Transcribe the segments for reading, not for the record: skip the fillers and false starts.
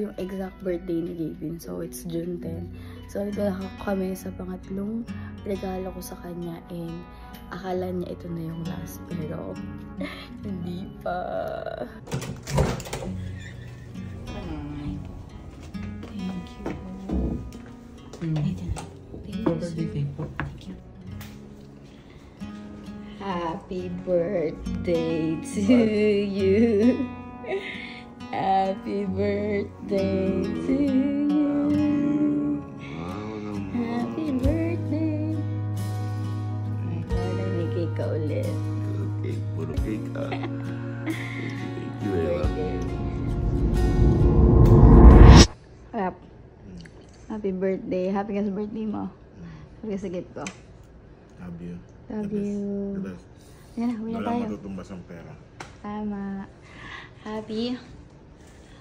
yung exact birthday ni Gaben. So, it's June 10. So, nagdala kami sa pangatlong regalo ko sa kanya. And, akala niya ito na yung last. Pero, hindi pa. Thank you. Thank you. Happy birthday to you. Happy birthday to you. Happy birthday. Ay, may cake ka ulit. Cake, puro cake ah. Thank you, Eva. Happy birthday. Happy ka sa birthday mo. Happy ka sa gift ko. Love you. Love you. The best. Yan na, huwi na tayo. Wala matutumbas ang pera. Tama. Happy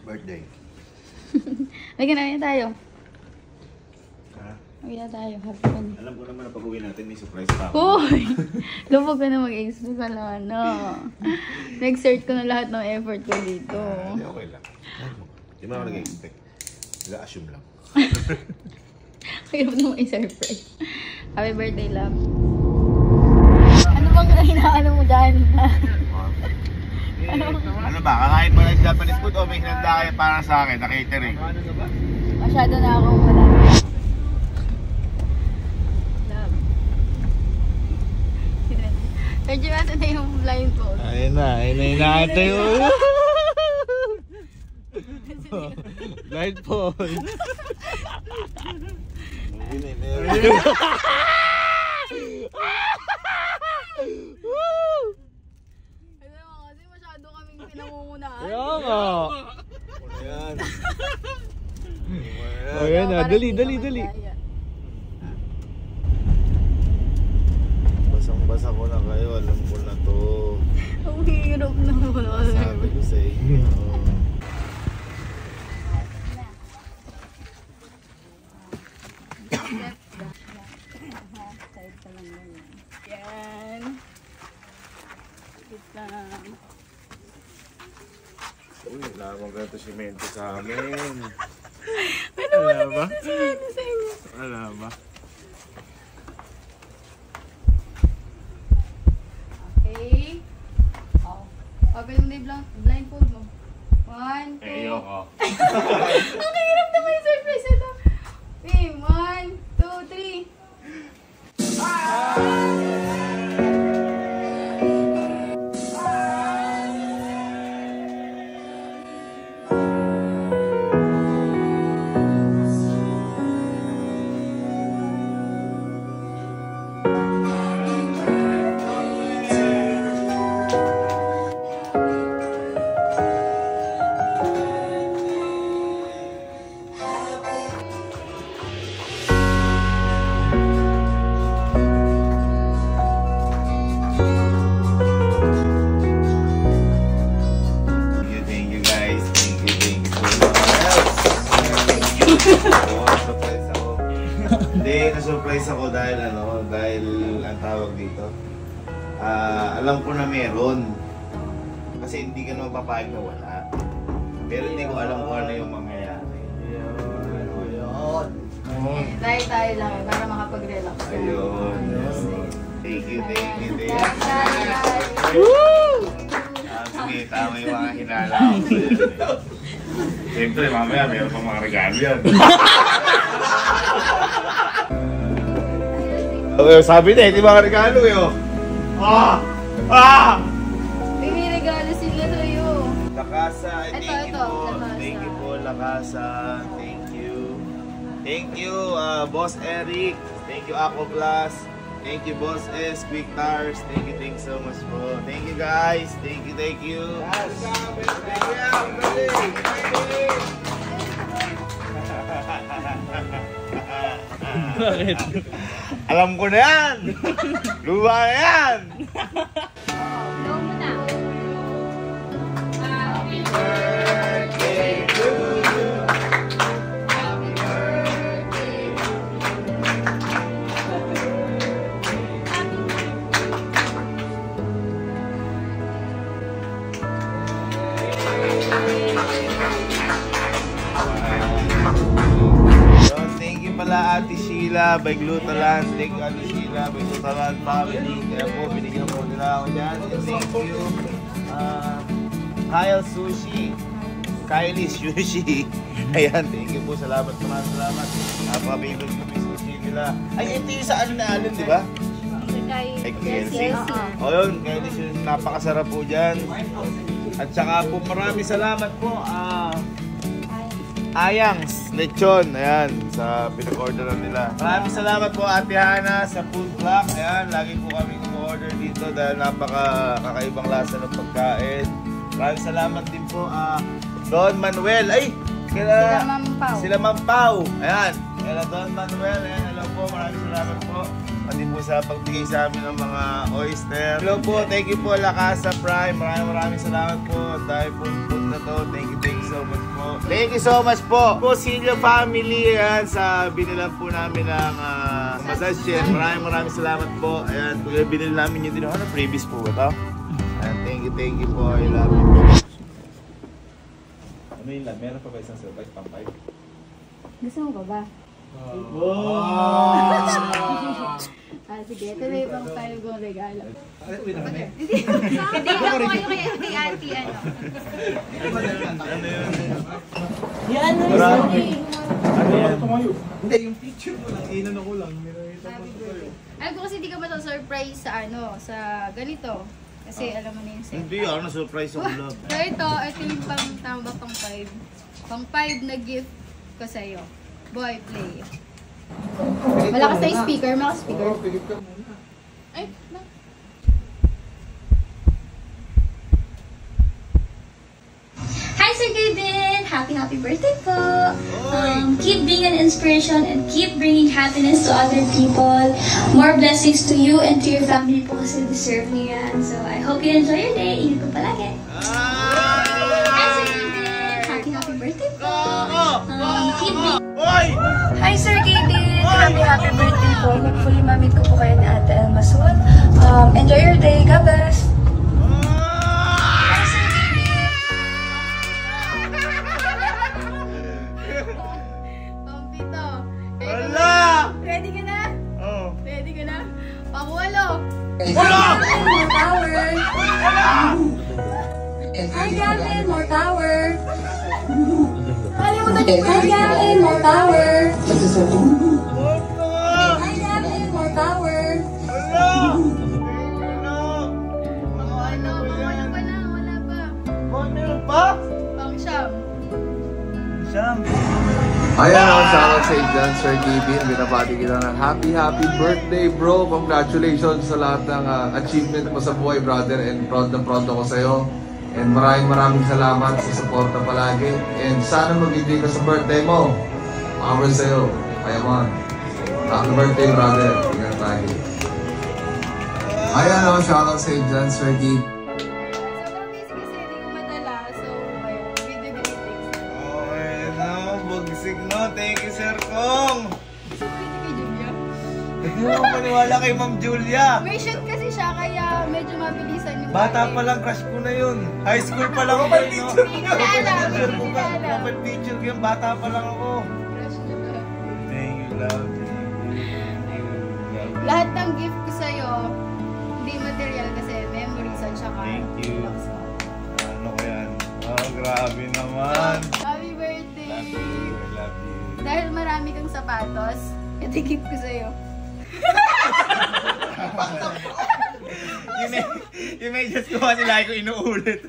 Birthday. Lagyan na tayo. Ha? Lagyan na tayo. Happy ka na. Alam ko naman na pag-uwi natin may surprise pa ako. Uy! Lupag ka na mag-expect ka na ano. Nag-search ko na lahat ng effort ko dito. Hindi, okay lang. Hindi mo ako nag-expect. Nag-assume lang. Hirap naman i-surprise. Happy birthday, love. Ano bang hinaano mo dyan? Ano ba? Kakain mo ng Japanese food o may hinanda kayo para sa akin na catering? Masyado na akong wala. Love. Medyo natin na yung blindfold. Ayun na ito yung... Blindfold. Kasi masyado kaming pinangungunahan. Kaya nga. Ayan. Ayan na. Dali. Basang-basa ko na kayo. Alam ko na to. Ang hirap na wala. Sabi ko sa inyo. Yan. Kita. Uy, lamang ganito simento sa amin. Ano ba naging simento sa inyo? Wala ba? Okay. Oh. Open mo na yung blindfold mo. 1, 2. Ayoko. Ang hirap naman yung surprise ito. Okay, 1, 2, 3. Hindi, na-surprise ako dahil ang tawag dito. Alam ko na meron. Kasi hindi ka naman papayag na wala. Pero hindi ko alam kung ano yung mangyayari. Ayun. Tayo lang para makapag-relax. Ayun. Thank you. Sige, tama yung mga hinala ko. Siyempre, mamaya meron pang mga regalo yan. Sabi na, hindi mga regalo eh. May regalo sila sa'yo. Lakasa, thank you po. Lakasa. Thank you po, Lakasa. Thank you, Boss Eric. Thank you, Ako Plus. Thank you, Boss S, Quick Tires. Thank you so much po. Thank you, guys. Thank you. Bakit? Alam ko na yan! Luba na yan! Blow mo na. Happy Birthday to you. Happy birthday. kala Ate Sheila by Glutaland. Thank you Ate Sheila by Glutaland family. Kaya po, binigyan po nila ako dyan. And thank you, Kyle Sushi. Kylie Sushi. Ayan, thank you po. Salamat. Napaka-favorite ko yung sushi nila. Ay, ito yung sa ano na alin, di ba? Kay Kelsey. O yun, Kylie Sushi. Napakasarap po dyan. At saka po, maraming salamat po. Ayangs Lechon, ayan, sa pinag-orderan nila. Maraming salamat po Ate Hana sa Food Block. Ayan, lagi po kami nag-order dito dahil napaka-kakaibang lasa ng pagkain. Maraming salamat din po Don Manuel. Ay, sila Ma'am Pau. Ayan, kaya Don Manuel. Ayan, hello po, maraming salamat po. Pati po sa pagbigay sa amin ng mga oyster. Hello po, thank you po La Casa Prime. Maraming salamat po dahil po food na to. Thank you so much po. Thank you so much po. Silio family, ayan, sa binilan po namin ng massage chair. Maraming salamat po. Ayan, binili namin yung din. Ano, previous po ba ito? Ayan, thank you po. I love you po. Ano yun lang? Meron pa ba isang surprise pang 5? Gusto mo ba? Sige, ito na yung pang 5 kong regalo. Hindi ako kayo kay Auntie, ano? Ano yun? Yan, ano yan? Hindi, yung picture mo lang, inan ako lang. Alam ko kasi hindi ka surprise sa ano, sa ganito. Kasi alam mo na yung set. Hindi, ako na-surprise ako vlog. So ito yung tama pang 5. Pang 5 na gift ko sa'yo. Boy, play. Malakas na yung speaker, malakas speaker. Oo, pigit ka muna. Ay, na. Hi Sir Gaben! Happy birthday po! Keep being an inspiration and keep bringing happiness to other people. More blessings to you and to your family po kasi deserve niyo yan. So I hope you enjoy your day. Ingat po palagi. Hi Sir Gaben! Happy birthday po! Keep being... Hi Sir Gaben! Happy birthday po. Hopefully mamit ko po kayo ni Ate Elma soon. Enjoy your day. God bless! Ready ka na? Oo. Ready ka na? Pang-8. Wala! More power! Hi Gavin! More power! Kalimutan niyo Hi Gavin! More power! Wala! Hi Gavin! More power! Wala! Pang-8 pa lang, wala pa. Meron pa? Pang-9. Siyam. Ayan o, shoutout sa dyan, Sir Gaben. Binabati kita ng happy birthday, bro. Congratulations sa lahat ng achievement mo sa buhay, brother. And proud ako sa'yo. And maraming salamat sa suporta palagi. And sana mag-ibig ka sa birthday mo. Power sa'yo. Kaya man. Happy birthday, brother. Ingat tayo. Ayan o, shoutout sa dyan, Sir Gaben. Sobrang busy kasi hindi ko madala. So, ayun, video greetings. Okay na, bugsig no. Thank you, Sir Kong. Gusto mo rin kay Julia? Hindi mo maniwala kay Ma'am Julia. May shoot kasi siya, kaya medyo mabilisan yung Bata pa lang, crush ko na yun. High school pa lang ako. Kapag picture Hindi ko alam. Kapag picture ko yun, bata pa lang ako. Crush niya ba? Thank you, love. Lahat ng gift ko sa'yo, hindi material kasi memories at saka Thank you. relax ka. Ano ko yan? Oh, grabe naman. Happy birthday! Love you. I love you. Dahil marami kang sapatos, ito gift ko sa'yo. Yung may just ko kasi lagi ko inuulit.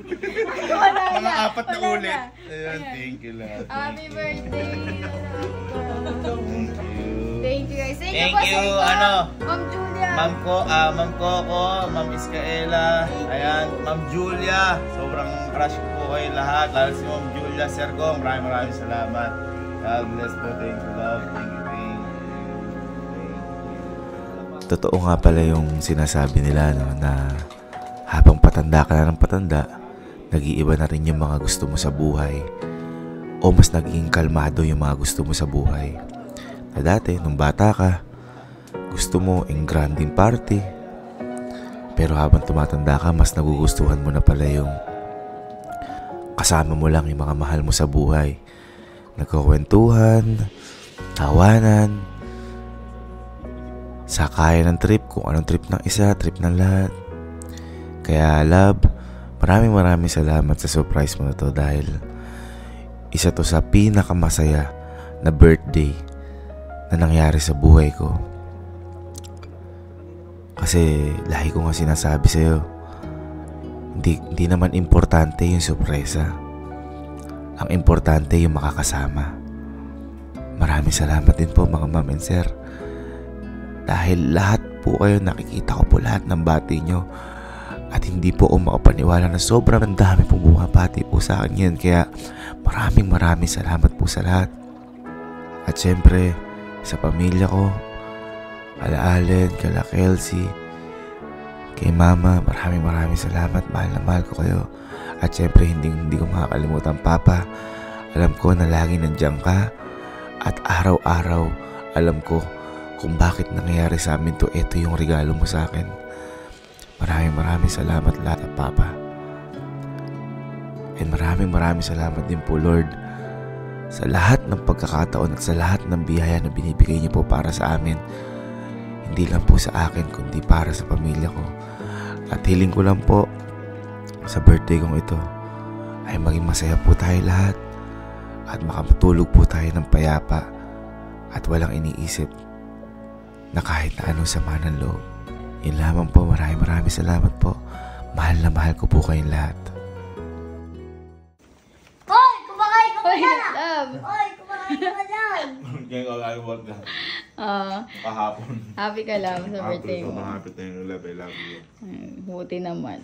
Wala Mga na. 4 na Wala ulit. na. Ayan, Ayan. thank you, love. Happy birthday! Thank you. Thank you guys. Thank po you, sa inyo. ano? Ma'am Julia. Ma'am Coco, Ma'am Iskaela, ayan, Ma'am Julia. Sobrang crush ko po kayo lahat. Lalo si Ma'am Julia, Sir Gong. Maraming salamat. God bless po. Thank you, love. Thank you. Totoo nga pala yung sinasabi nila, no, na habang patanda ka na ng patanda, nag-iiba na rin yung mga gusto mo sa buhay o mas naging kalmado yung mga gusto mo sa buhay. Na dati, nung bata ka, gusto mo ang granding party, pero habang tumatanda ka, mas nagugustuhan mo na pala yung kasama mo lang yung mga mahal mo sa buhay. Nagkukwentuhan, tawanan, sakaya ng trip, kung anong trip ng isa, trip ng lahat. Kaya love, maraming salamat sa surprise mo na to dahil isa to sa pinakamasaya na birthday na nangyari sa buhay ko. Kasi lagi ko nga sinasabi sa'yo, hindi naman importante yung sorpresa. Ang importante yung makakasama. Maraming salamat din po mga ma'am and sir. Dahil lahat po kayo, nakikita ko po lahat ng bati nyo. At hindi po ako makapaniwala na sobrang dami pong bumabati po sa akin yun. Kaya maraming salamat po sa lahat. At syempre, sa pamilya ko, kala Allen, kala Kelsey, kay Mama, maraming salamat. Mahal na mahal ko kayo. At syempre, hindi ko makakalimutan, Papa. Alam ko na lagi nandiyan ka. At araw-araw, alam ko kung bakit nangyayari sa amin to. Ito yung regalo mo sa akin. Maraming salamat lahat, Papa. And maraming salamat din po, Lord, sa lahat ng pagkakataon at sa lahat ng biyaya na binibigay niyo po para sa amin. Hindi lang po sa akin, kundi para sa pamilya ko. At hiling ko lang po sa birthday kong ito ay maging masaya po tayo lahat at makatulog po tayo ng payapa at walang iniisip na kahit na anong sama ng loob. Yun lamang po, maraming salamat po. Mahal na mahal ko po kayong lahat. Hoy! Kumakain ka pa Hoy, dyan! love. Hoy! Kumakain ka pa dyan! Kaya kagawag na. Kahapon. Happy ka love sa birthday mo. Happy tayo, love. I love you. Buti naman.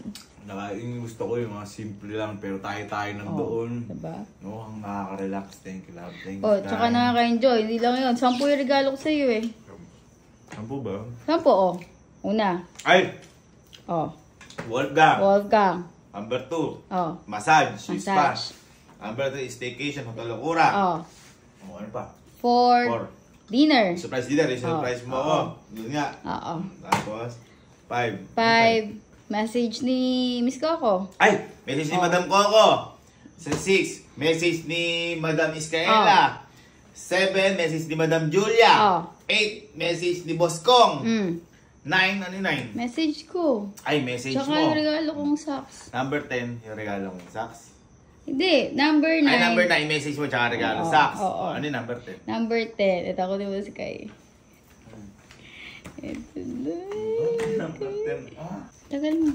Yung gusto ko yung mga simple lang pero tayo ng doon. Diba? No, ang nakaka-relax. Thank you, love. Thank you. Oh, tsaka nakaka-enjoy. Hindi lang yun. 10 yung regalo ko sa'yo eh. 10 ba? 10 oh. Una. Ay! Oh. Wolfgang. Wolfgang. Number 2. Oh. Massage. Spa. Massage. Number 3, staycation. Hotel Locura. Oh. Ano pa? 4. Dinner. Surprise dinner. Surprise mo ako. Yun nga. Oo. Tapos, 5. 5. Message ni Miss Coco. Ay! Message ni Madam Coco. 6. Message ni Madam Iskaela. 7. Message ni Madam Julia. 8. Message ni Boss Kong. 9. Ano yung 9? Message ko. Ay, message Tsaka mo. yung regalo kong socks. Number 10, yung regalo mong socks. Hindi. Number 9. Ay, number 9, message mo tsaka regalo socks. Oo. Ano yung number 10? Number 10. Ito ako din mo si Kai. Ito na. Number 10. Ah, Tagal mo.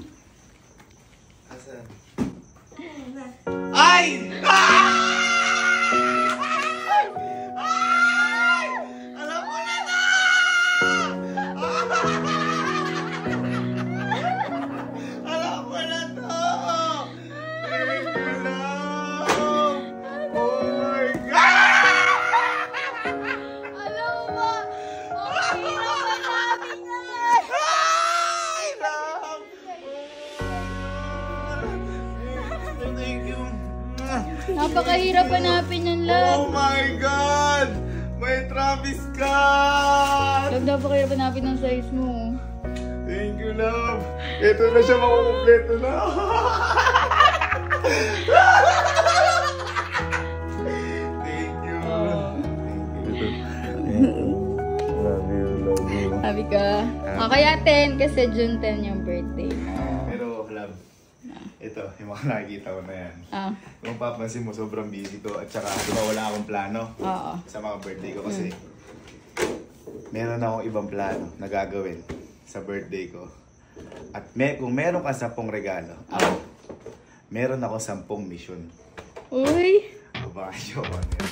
asan? Ay! Ah! Alam ko na to! Alam ko na to! Thank you, love! Oh my God! Alam mo ba? Okay naman namin yan. Ay, love! Thank you. Napakahirap hanapin yan, Oh love. my God! May Travis Scott! Love, napakahirap hanapin ng size mo. Thank you, love. Ito na siya, makukumpleto na. Thank you. Love you, love you. Sabi ka. Kaya 10 kasi June 10 yung birthday mo. Pero, love, ito, yung mga nakikita ko na yan. Kung papansin mo, sobrang busy ko. At saka, di ba wala akong plano Oo. sa mga birthday ko kasi meron akong ibang plano na gagawin sa birthday ko. At kung meron ka 10 regalo, meron ako 10 mission. Uy! Baka joke on yun.